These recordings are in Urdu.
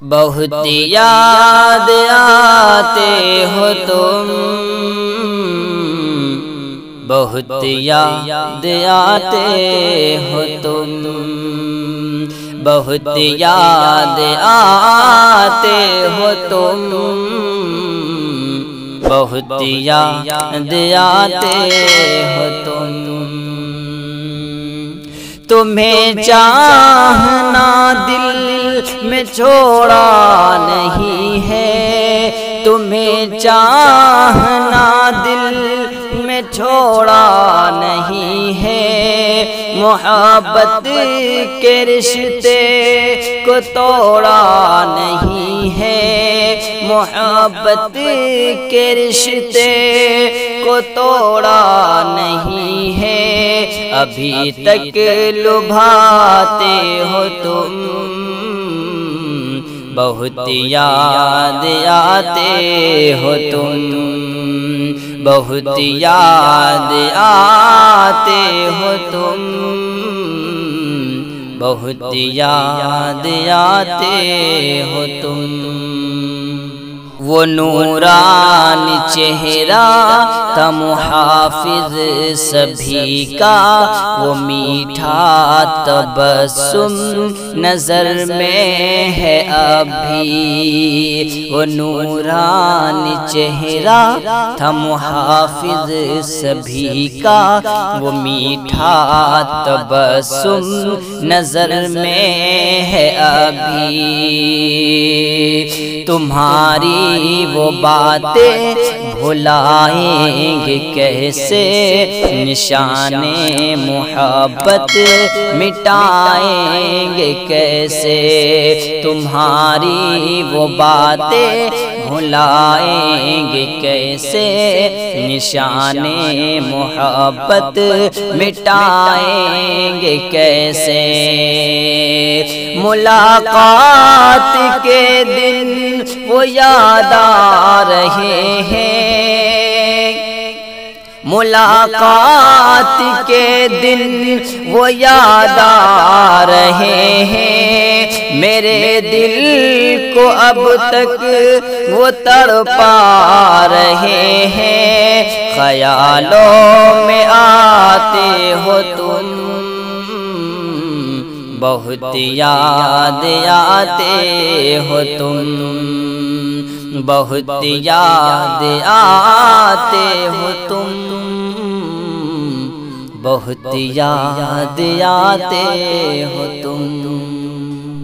بہت یاد آتے ہو تم، بہت یاد آتے ہو تم، بہت یاد آتے ہو تم، بہت یاد آتے ہو تم۔ تمہیں چاہنا دل میں چھوڑا نہیں ہے، تمہیں چاہنا دل میں چھوڑا نہیں ہے، محبت کے رشتے کو توڑا نہیں ہے، محبت کے رشتے کو توڑا نہیں ہے، ابھی تک لبھاتے ہو تم، بہت یاد آتے ہو تم، بہت یاد آتے ہو تم، بہت یاد آتے ہو تم۔ وہ نورانی چہرہ تھا محافظ سبھی کا، وہ میٹھا تبسم نظر میں ہے ابھی، وہ نورانی چہرہ تھا محافظ سبھی کا، وہ میٹھا تبسم نظر میں ہے ابھی، تمہاری وہ باتیں بھلائیں گے کیسے، نشان محبت مٹائیں گے کیسے، تمہاری وہ باتیں بھلائیں گے کیسے، نشان محبت مٹائیں گے کیسے، ملاقات کے دن وہ یاد آ رہے ہیں، ملاقات کے دن وہ یاد آ رہے ہیں، میرے دل کو اب تک وہ تڑپا رہے ہیں، خیالوں میں آتے ہو تم، بہت یاد آتے ہو تم، بہت یاد آتے ہو تم، بہت یاد آتے ہو تم۔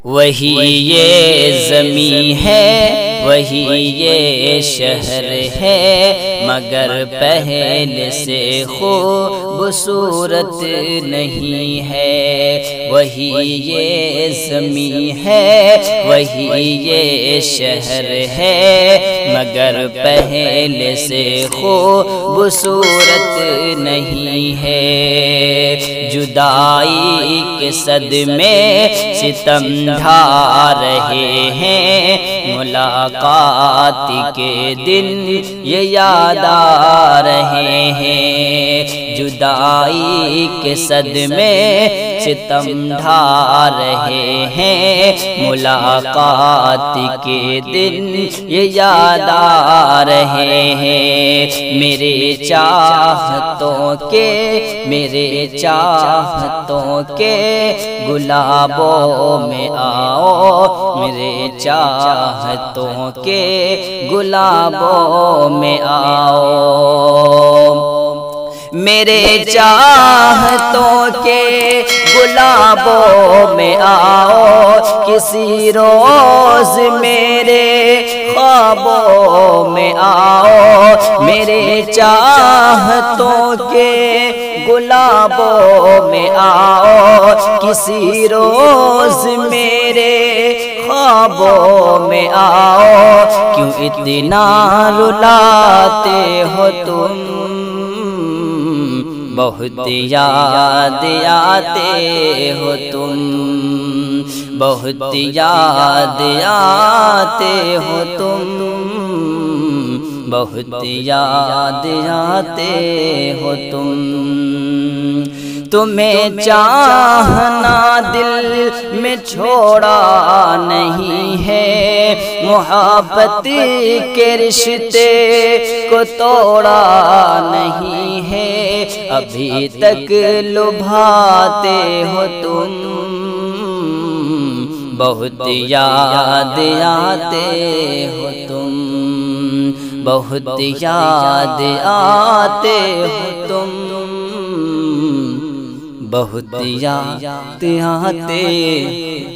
وہی یہ زمین ہے، وہی یہ شہر ہے، مگر پہلے سے خوبصورت نہیں ہے، وہی یہ زمین ہے، وہی یہ شہر ہے، مگر پہلے سے خوبصورت نہیں ہے، جدائی کے صدمے ستم ڈھا رہے ہیں، ملاقات کے دن یہ یاد آ رہے ہیں، جدائی کے صدمے ستم ڈھا رہے ہیں، ملاقات کے دن یہ یاد آ رہے ہیں، میرے چاہتوں کے، میرے چاہتوں کے گلابوں میں آؤ، میرے چاہتوں کے گلابوں میں آؤ، میرے چاہتوں کے گلابوں میں آؤ، کسی روز میرے خوابوں میں آؤ، میرے چاہتوں کے گلابوں میں آؤ، کسی روز میرے خوابوں میں آؤ، کیوں اتنا رلاتے ہو تم، بہت یاد آتے ہو تم، بہت یاد آتے ہو تم، بہت یاد آتے ہو تم، تمہیں چاہنا دل میں چھوڑا نہیں ہے، محبت کے رشتے کو توڑا نہیں ہے، ابھی تک لبھاتے ہو تم، بہت یاد آتے ہو تم، بہت یاد آتے ہو تم، بہت یاد آتے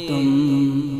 تم۔